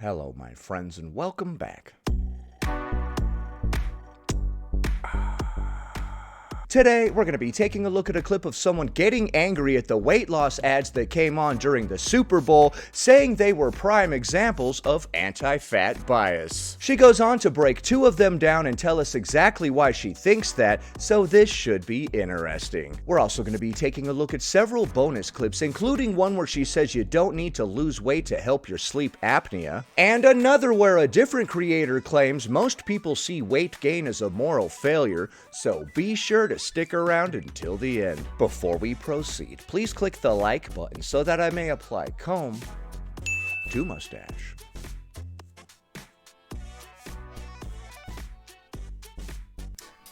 Hello, my friends, and welcome back. Today, we're going to be taking a look at a clip of someone getting angry at the weight loss ads that came on during the Super Bowl, saying they were prime examples of anti-fat bias. She goes on to break two of them down and tell us exactly why she thinks that, so this should be interesting. We're also going to be taking a look at several bonus clips, including one where she says you don't need to lose weight to help your sleep apnea, and another where a different creator claims most people see weight gain as a moral failure, so be sure to stick around until the end. Before we proceed, please click the like button so that I may apply comb to mustache.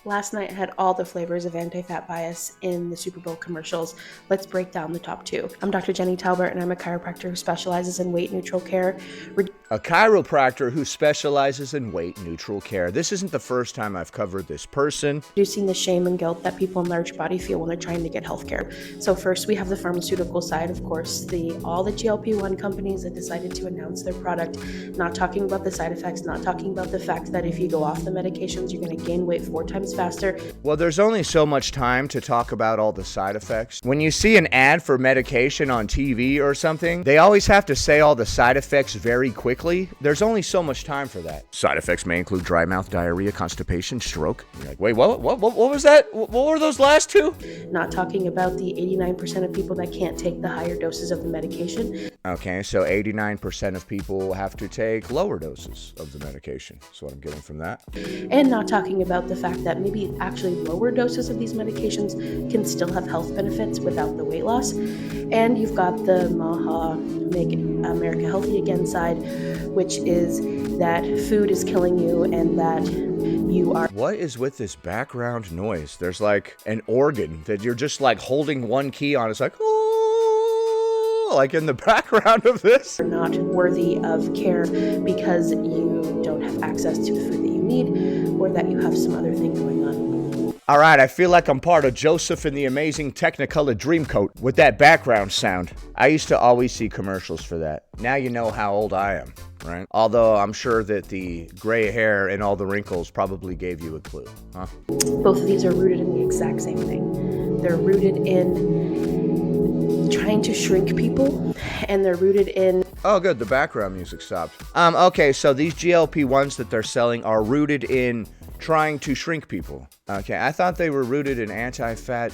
Last night had all the flavors of anti-fat bias in the Super Bowl commercials. Let's break down the top two. I'm Dr. Jenny Talbert, and I'm a chiropractor who specializes in weight neutral care. A chiropractor who specializes in weight neutral care. This isn't the first time I've covered this person. Reducing the shame and guilt that people in large body feel when they're trying to get healthcare. So first, we have the pharmaceutical side, of course, all the GLP-1 companies that decided to announce their product, not talking about the side effects, not talking about the fact that if you go off the medications, you're going to gain weight 4 times faster. Well, there's only so much time to talk about all the side effects. When you see an ad for medication on TV or something, they always have to say all the side effects very quickly. There's only so much time for that. Side effects may include dry mouth, diarrhea, constipation, stroke. You're like, wait, what was that? What were those last two? Not talking about the 89% of people that can't take the higher doses of the medication. Okay, so 89% of people have to take lower doses of the medication. That's what I'm getting from that. And not talking about the fact that maybe actually lower doses of these medications can still have health benefits without the weight loss. And you've got the MAHA, Make America Healthy Again side, which is that food is killing you and that you are... What is with this background noise? There's like an organ that you're just like holding one key on. It's like, oh, like in the background of this. You're not worthy of care because you don't have access to the food that you need or that you have some other thing going on. All right, I feel like I'm part of Joseph and the Amazing Technicolor Dreamcoat with that background sound. I used to always see commercials for that. Now you know how old I am, right? Although I'm sure that the gray hair and all the wrinkles probably gave you a clue, huh? Both of these are rooted in the exact same thing. They're rooted in trying to shrink people, and they're rooted in... Oh, good, the background music stopped. Okay, so these GLP-1s that they're selling are rooted in trying to shrink people. Okay, I thought they were rooted in anti-fat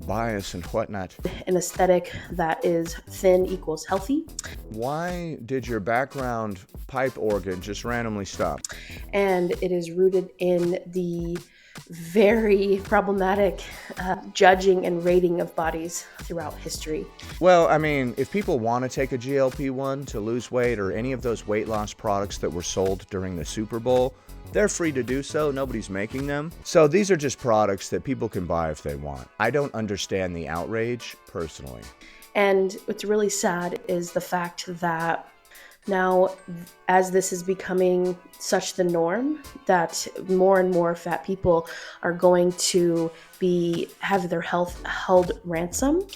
bias and whatnot. An aesthetic that is thin equals healthy. Why did your background pipe organ just randomly stop? And it is rooted in the very problematic judging and rating of bodies throughout history. Well, I mean, if people want to take a GLP-1 to lose weight or any of those weight loss products that were sold during the Super Bowl, they're free to do so. Nobody's making them. So these are just products that people can buy if they want. I don't understand the outrage personally. And what's really sad is the fact that now, as this is becoming such the norm, that more and more fat people are going to have their health held ransom.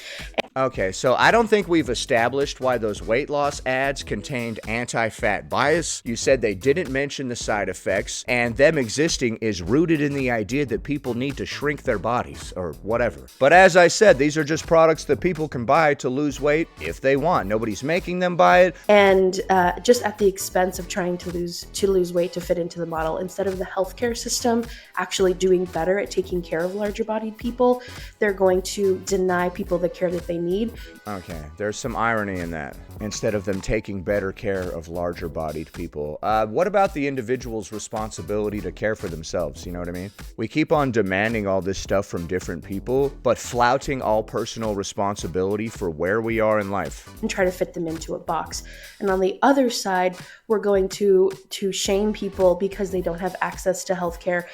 Okay, so I don't think we've established why those weight loss ads contained anti-fat bias. You said they didn't mention the side effects, and them existing is rooted in the idea that people need to shrink their bodies, or whatever. But as I said, these are just products that people can buy to lose weight if they want. Nobody's making them buy it. And just at the expense of trying to lose weight to fit into the model, instead of the healthcare system actually doing better at taking care of larger bodied people, they're going to deny people the care that they need. Okay, there's some irony in that. Instead of them taking better care of larger bodied people. What about the individual's responsibility to care for themselves? You know what I mean? We keep on demanding all this stuff from different people, but flouting all personal responsibility for where we are in life. And try to fit them into a box. And on the other side, we're going to shame people because they don't have access to healthcare.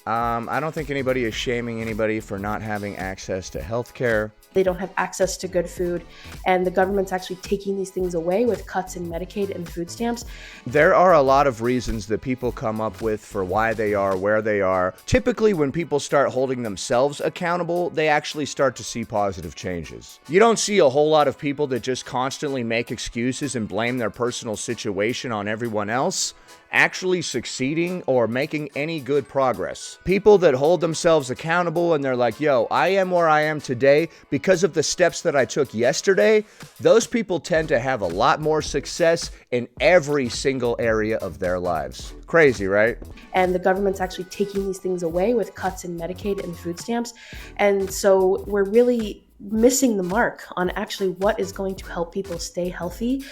I don't think anybody is shaming anybody for not having access to healthcare. They don't have access to good food, and the government's actually taking these things away with cuts in Medicaid and food stamps. There are a lot of reasons that people come up with for why they are where they are. Typically, when people start holding themselves accountable, they actually start to see positive changes. You don't see a whole lot of people that just constantly make excuses and blame their personal situation on everyone else actually succeeding or making any good progress. People that hold themselves accountable and they're like, yo, I am where I am today because of the steps that I took yesterday, those people tend to have a lot more success in every single area of their lives. Crazy, right? And the government's actually taking these things away with cuts in Medicaid and food stamps. And so we're really missing the mark on actually what is going to help people stay healthy.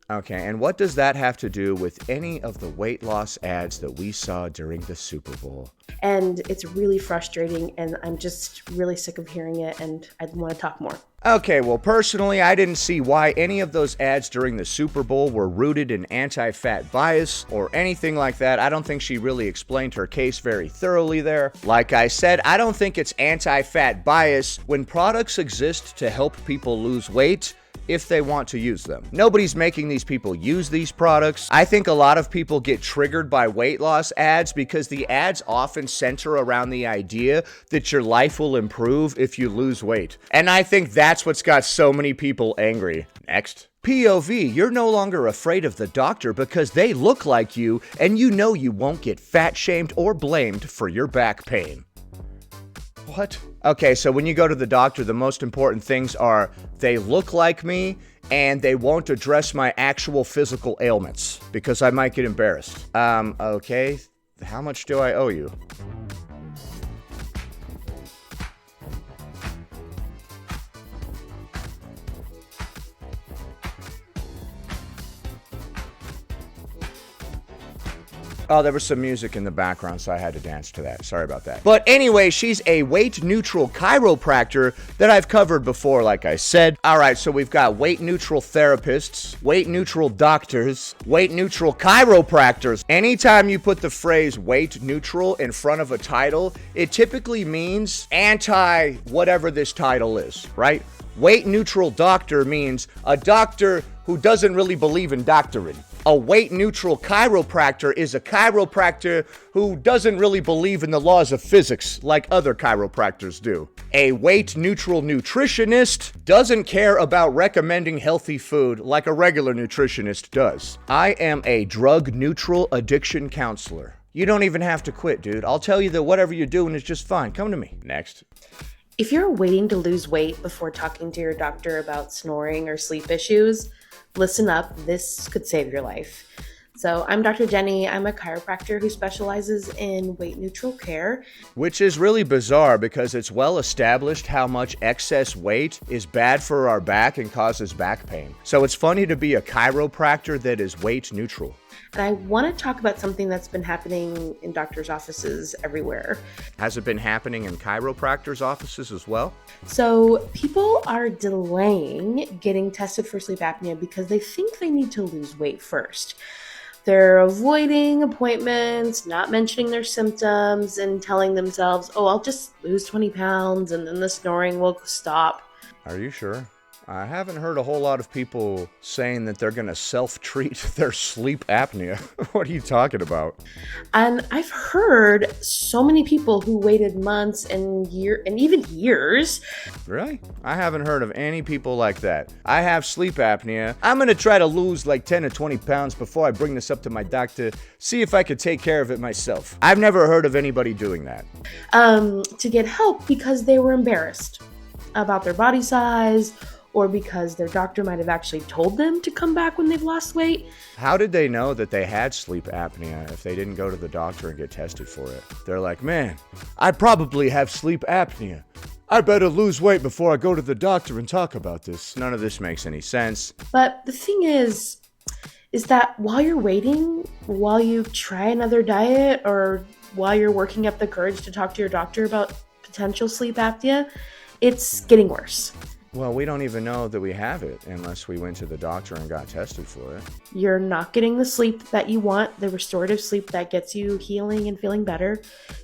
Okay, and what does that have to do with any of the weight loss ads that we saw during the Super Bowl? And it's really frustrating, and I'm just really sick of hearing it, and I want to talk more. Okay, well, personally, I didn't see why any of those ads during the Super Bowl were rooted in anti-fat bias or anything like that. I don't think she really explained her case very thoroughly there. Like I said, I don't think it's anti-fat bias when products exist to help people lose weight if they want to use them. Nobody's making these people use these products. I think a lot of people get triggered by weight loss ads because the ads often center around the idea that your life will improve if you lose weight. And I think that's what's got so many people angry. Next. POV, you're no longer afraid of the doctor because they look like you and you know you won't get fat shamed or blamed for your back pain. What? Okay, so when you go to the doctor, the most important things are they look like me and they won't address my actual physical ailments because I might get embarrassed. Okay, how much do I owe you? Oh, there was some music in the background, so I had to dance to that. Sorry about that. But anyway, she's a weight-neutral chiropractor that I've covered before, like I said. All right, so we've got weight-neutral therapists, weight-neutral doctors, weight-neutral chiropractors. Anytime you put the phrase weight-neutral in front of a title, it typically means anti-whatever this title is, right? Weight-neutral doctor means a doctor who doesn't really believe in doctoring. A weight-neutral chiropractor is a chiropractor who doesn't really believe in the laws of physics like other chiropractors do. A weight-neutral nutritionist doesn't care about recommending healthy food like a regular nutritionist does. I am a drug-neutral addiction counselor. You don't even have to quit, dude. I'll tell you that whatever you're doing is just fine. Come to me. Next. If you're waiting to lose weight before talking to your doctor about snoring or sleep issues, listen up, this could save your life. So I'm Dr. Jenny. I'm a chiropractor who specializes in weight neutral care. Which is really bizarre because it's well established how much excess weight is bad for our back and causes back pain. So it's funny to be a chiropractor that is weight neutral. And I want to talk about something that's been happening in doctors' offices everywhere. Has it been happening in chiropractors' offices as well? So people are delaying getting tested for sleep apnea because they think they need to lose weight first. They're avoiding appointments, not mentioning their symptoms, and telling themselves, oh, I'll just lose 20 pounds and then the snoring will stop. Are you sure? I haven't heard a whole lot of people saying that they're going to self-treat their sleep apnea. What are you talking about? And I've heard so many people who waited months and even years. Really? I haven't heard of any people like that. I have sleep apnea. I'm going to try to lose like 10 or 20 pounds before I bring this up to my doctor, see if I could take care of it myself. I've never heard of anybody doing that. To get help because they were embarrassed about their body size, or because their doctor might have actually told them to come back when they've lost weight. How did they know that they had sleep apnea if they didn't go to the doctor and get tested for it? They're like, man, I probably have sleep apnea. I better lose weight before I go to the doctor and talk about this. None of this makes any sense. But the thing is that while you're waiting, while you try another diet, or while you're working up the courage to talk to your doctor about potential sleep apnea, it's getting worse. Well, we don't even know that we have it unless we went to the doctor and got tested for it. You're not getting the sleep that you want, the restorative sleep that gets you healing and feeling better.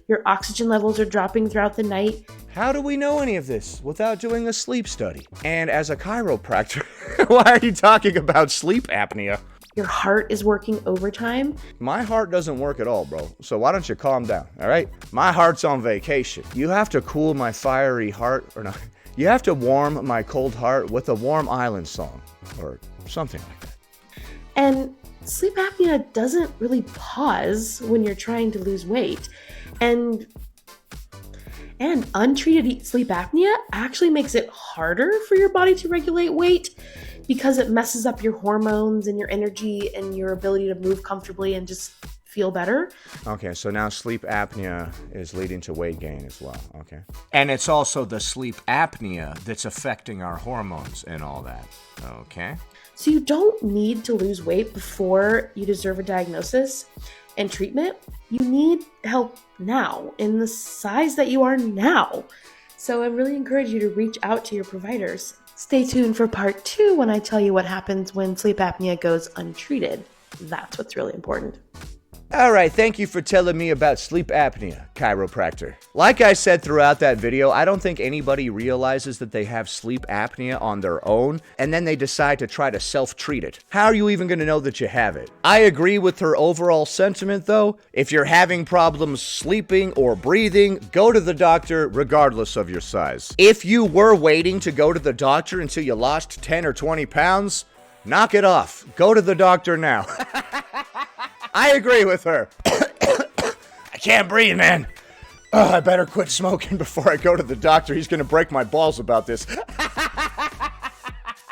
Your oxygen levels are dropping throughout the night. How do we know any of this without doing a sleep study? And as a chiropractor, why are you talking about sleep apnea? Your heart is working overtime. My heart doesn't work at all, bro. So why don't you calm down, all right? My heart's on vacation. You have to cool my fiery heart, or not. You have to warm my cold heart with a Warm Island song, or something like that. And sleep apnea doesn't really pause when you're trying to lose weight. And untreated sleep apnea actually makes it harder for your body to regulate weight because it messes up your hormones and your energy and your ability to move comfortably and just feel better. Okay, so now sleep apnea is leading to weight gain as well, okay? And it's also the sleep apnea that's affecting our hormones and all that, okay? So you don't need to lose weight before you deserve a diagnosis and treatment. You need help now in the size that you are now. So I really encourage you to reach out to your providers. Stay tuned for part 2 when I tell you what happens when sleep apnea goes untreated. That's what's really important. All right, thank you for telling me about sleep apnea, chiropractor. Like I said throughout that video, I don't think anybody realizes that they have sleep apnea on their own, and then they decide to try to self-treat it. How are you even going to know that you have it? I agree with her overall sentiment, though. If you're having problems sleeping or breathing, go to the doctor regardless of your size. If you were waiting to go to the doctor until you lost 10 or 20 pounds, knock it off. Go to the doctor now. I agree with her. I can't breathe, man. I better quit smoking before I go to the doctor. He's gonna break my balls about this.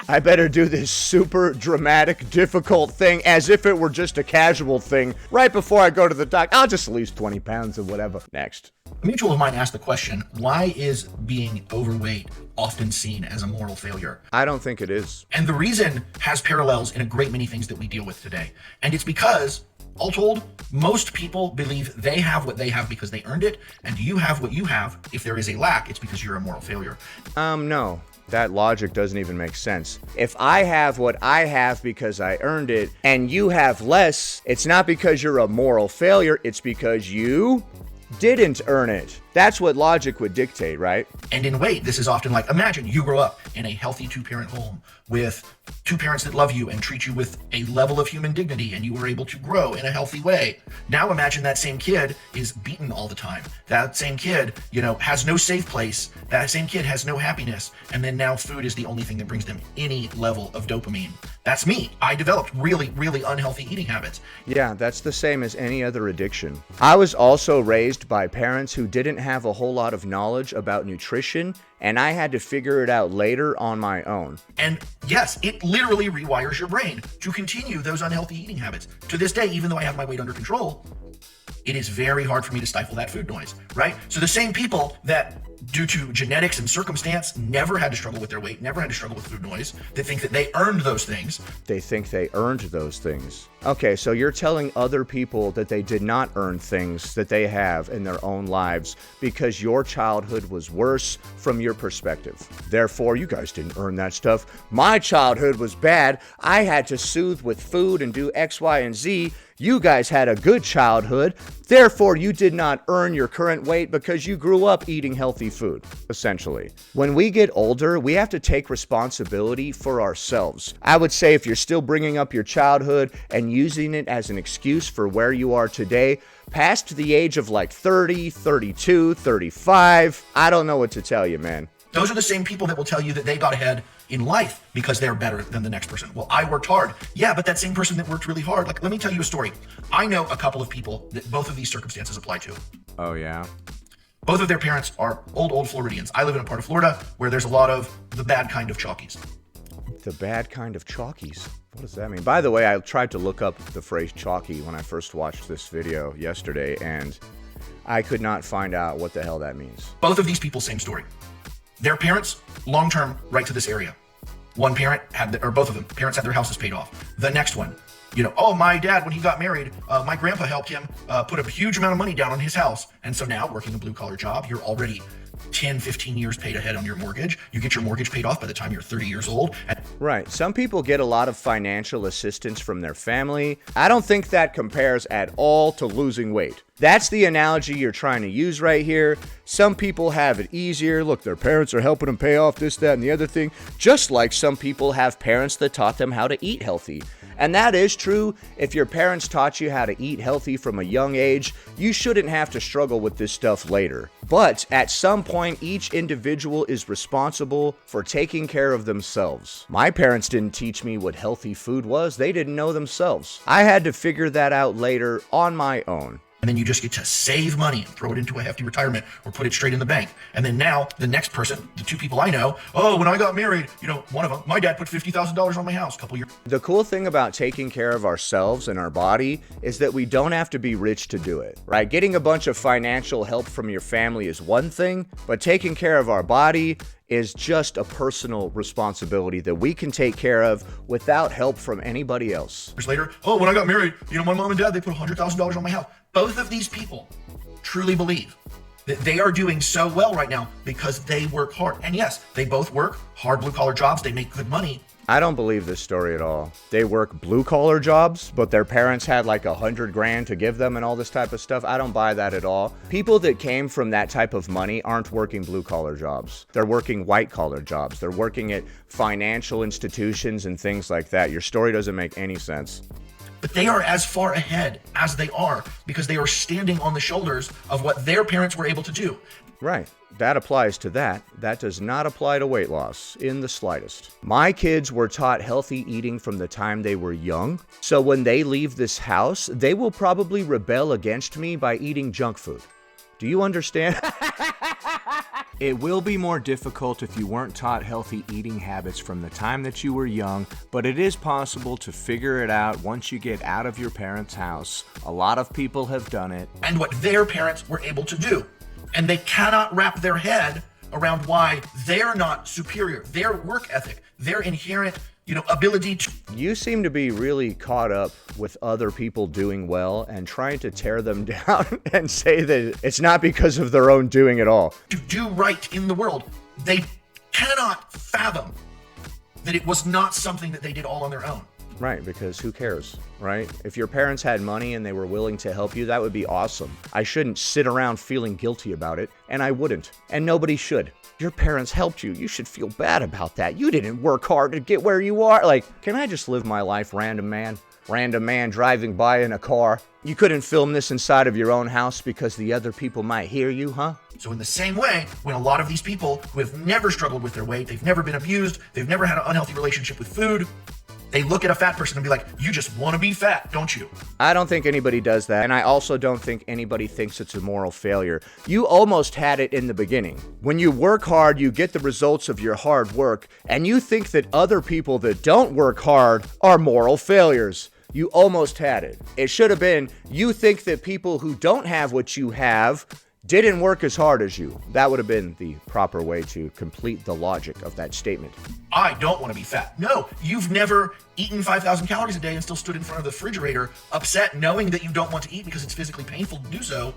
I better do this super dramatic, difficult thing as if it were just a casual thing right before I go to the doctor. I'll just lose 20 pounds or whatever. Next. A mutual of mine asked the question, why is being overweight often seen as a moral failure? I don't think it is. And the reason has parallels in a great many things that we deal with today. And it's because, all told, most people believe they have what they have because they earned it, and you have what you have. If there is a lack, it's because you're a moral failure. No. That logic doesn't even make sense. If I have what I have because I earned it, and you have less, it's not because you're a moral failure, it's because you didn't earn it. That's what logic would dictate, right? And in weight, this is often like, imagine you grow up in a healthy 2-parent home with 2 parents that love you and treat you with a level of human dignity, and you were able to grow in a healthy way. Now imagine that same kid is beaten all the time. That same kid, has no safe place. That same kid has no happiness. And then now food is the only thing that brings them any level of dopamine. That's me. I developed really, really unhealthy eating habits. Yeah, that's the same as any other addiction. I was also raised by parents who didn't have a whole lot of knowledge about nutrition, and I had to figure it out later on my own. And yes, it literally rewires your brain to continue those unhealthy eating habits. To this day, even though I have my weight under control, it is very hard for me to stifle that food noise, right? So the same people that, due to genetics and circumstance, never had to struggle with their weight, never had to struggle with food noise, they think that they earned those things. They think they earned those things. Okay, so you're telling other people that they did not earn things that they have in their own lives because your childhood was worse from your perspective. Therefore, you guys didn't earn that stuff. My childhood was bad. I had to soothe with food and do X, Y, and Z. You guys had a good childhood. Therefore, you did not earn your current weight because you grew up eating healthy food, essentially. When we get older, we have to take responsibility for ourselves. I would say if you're still bringing up your childhood and using it as an excuse for where you are today, past the age of like 30, 32, 35, I don't know what to tell you, man. Those are the same people that will tell you that they got ahead in life because they're better than the next person. Well, I worked hard. Yeah, but that same person that worked really hard, let me tell you a story. I know a couple of people that both of these circumstances apply to. Oh, yeah? Both of their parents are old Floridians. I live in a part of Florida where there's a lot of the bad kind of chalkies. The bad kind of chalkies? What does that mean? By the way, I tried to look up the phrase chalky when I first watched this video yesterday, and I could not find out what the hell that means. Both of these people, same story. Their parents, long-term, right to this area. One parent had, or both of them, parents had their houses paid off. The next one, Oh, my dad, when he got married, my grandpa helped him put a huge amount of money down on his house. And so now, working a blue-collar job, you're already 10, 15 years paid ahead on your mortgage. You get your mortgage paid off by the time you're 30 years old. Right. Some people get a lot of financial assistance from their family. I don't think that compares at all to losing weight. That's the analogy you're trying to use right here. Some people have it easier. Look, their parents are helping them pay off this, that, and the other thing. Just like some people have parents that taught them how to eat healthy. And that is true. If your parents taught you how to eat healthy from a young age, you shouldn't have to struggle with this stuff later. But at some point, each individual is responsible for taking care of themselves. My parents didn't teach me what healthy food was. They didn't know themselves. I had to figure that out later on my own. And then you just get to save money and throw it into a hefty retirement or put it straight in the bank. And then now the next person, the two people I know, when I got married, one of them, my dad put $50,000 on my house a couple years. The cool thing about taking care of ourselves and our body is that we don't have to be rich to do it, right? Getting a bunch of financial help from your family is one thing, but taking care of our body is just a personal responsibility that we can take care of without help from anybody else. Years later, when I got married, my mom and dad, they put $100,000 on my house. Both of these people truly believe that they are doing so well right now because they work hard. And yes, they both work hard blue-collar jobs. They make good money. I don't believe this story at all. They work blue-collar jobs, but their parents had like $100,000 to give them and all this type of stuff. I don't buy that at all. People that came from that type of money aren't working blue-collar jobs. They're working white-collar jobs. They're working at financial institutions and things like that. Your story doesn't make any sense. But they are as far ahead as they are because they are standing on the shoulders of what their parents were able to do. Right. That applies to that. That does not apply to weight loss in the slightest. My kids were taught healthy eating from the time they were young. So when they leave this house, they will probably rebel against me by eating junk food. Do you understand? It will be more difficult if you weren't taught healthy eating habits from the time that you were young, but it is possible to figure it out once you get out of your parents' house. A lot of people have done it. And what their parents were able to do. And they cannot wrap their head around why they're not superior. Their work ethic, their inherent, ability to... You seem to be really caught up with other people doing well and trying to tear them down and say that it's not because of their own doing at all. To do right in the world. They cannot fathom that it was not something that they did all on their own. Right, because who cares, right? If your parents had money and they were willing to help you, that would be awesome. I shouldn't sit around feeling guilty about it, and I wouldn't. And nobody should. Your parents helped you. You should feel bad about that. You didn't work hard to get where you are. Like, can I just live my life, random man? Random man driving by in a car. You couldn't film this inside of your own house because the other people might hear you, huh? So in the same way, when a lot of these people who have never struggled with their weight, they've never been abused, they've never had an unhealthy relationship with food, they look at a fat person and be like, you just want to be fat, don't you? I don't think anybody does that, and I also don't think anybody thinks it's a moral failure. You almost had it in the beginning. When you work hard, you get the results of your hard work, and you think that other people that don't work hard are moral failures. You almost had it. It should have been, you think that people who don't have what you have didn't work as hard as you. That would have been the proper way to complete the logic of that statement. I don't want to be fat. No, you've never eaten 5,000 calories a day and still stood in front of the refrigerator upset knowing that you don't want to eat because it's physically painful to do so.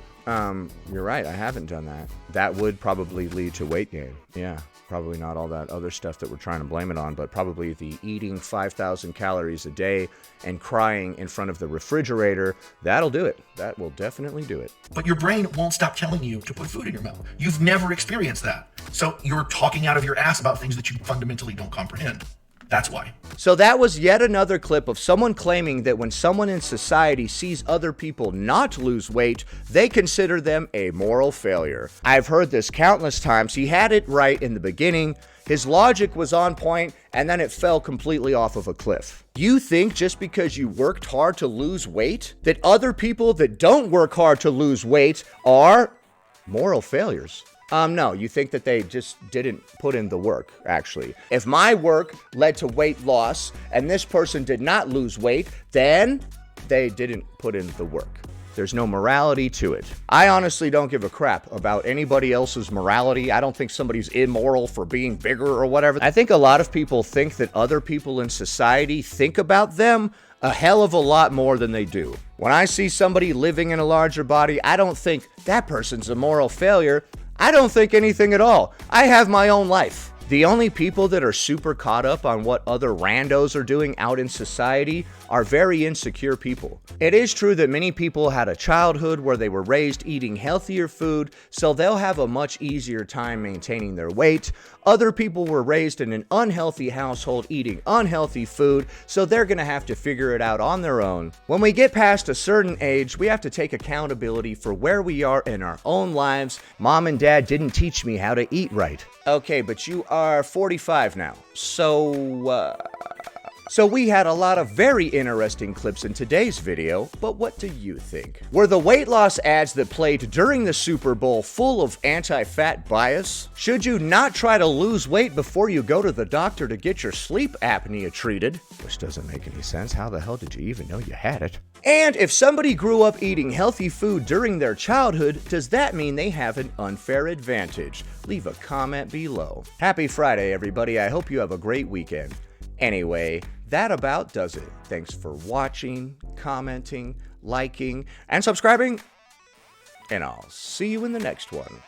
You're right. I haven't done that. That would probably lead to weight gain. Yeah. Probably not all that other stuff that we're trying to blame it on, but probably the eating 5,000 calories a day and crying in front of the refrigerator, that'll do it. That will definitely do it. But your brain won't stop telling you to put food in your mouth. You've never experienced that. So you're talking out of your ass about things that you fundamentally don't comprehend. That's why. So that was yet another clip of someone claiming that when someone in society sees other people not lose weight, they consider them a moral failure. I've heard this countless times. He had it right in the beginning. His logic was on point, and then it fell completely off of a cliff. You think just because you worked hard to lose weight, that other people that don't work hard to lose weight are moral failures? No, you think that they just didn't put in the work, actually. If my work led to weight loss and this person did not lose weight, then they didn't put in the work. There's no morality to it. I honestly don't give a crap about anybody else's morality. I don't think somebody's immoral for being bigger or whatever. I think a lot of people think that other people in society think about them A hell of a lot more than they do. When I see somebody living in a larger body, I don't think that person's a moral failure. I don't think anything at all. I have my own life. The only people that are super caught up on what other randos are doing out in society are very insecure people. It is true that many people had a childhood where they were raised eating healthier food, so they'll have a much easier time maintaining their weight. Other people were raised in an unhealthy household eating unhealthy food, so they're gonna have to figure it out on their own. When we get past a certain age, we have to take accountability for where we are in our own lives. Mom and Dad didn't teach me how to eat right. Okay, but you are 45 now, So we had a lot of very interesting clips in today's video, but what do you think? Were the weight loss ads that played during the Super Bowl full of anti-fat bias? Should you not try to lose weight before you go to the doctor to get your sleep apnea treated? Which doesn't make any sense. How the hell did you even know you had it? And if somebody grew up eating healthy food during their childhood, does that mean they have an unfair advantage? Leave a comment below. Happy Friday, everybody. I hope you have a great weekend. Anyway, that about does it. Thanks for watching, commenting, liking, and subscribing, and I'll see you in the next one.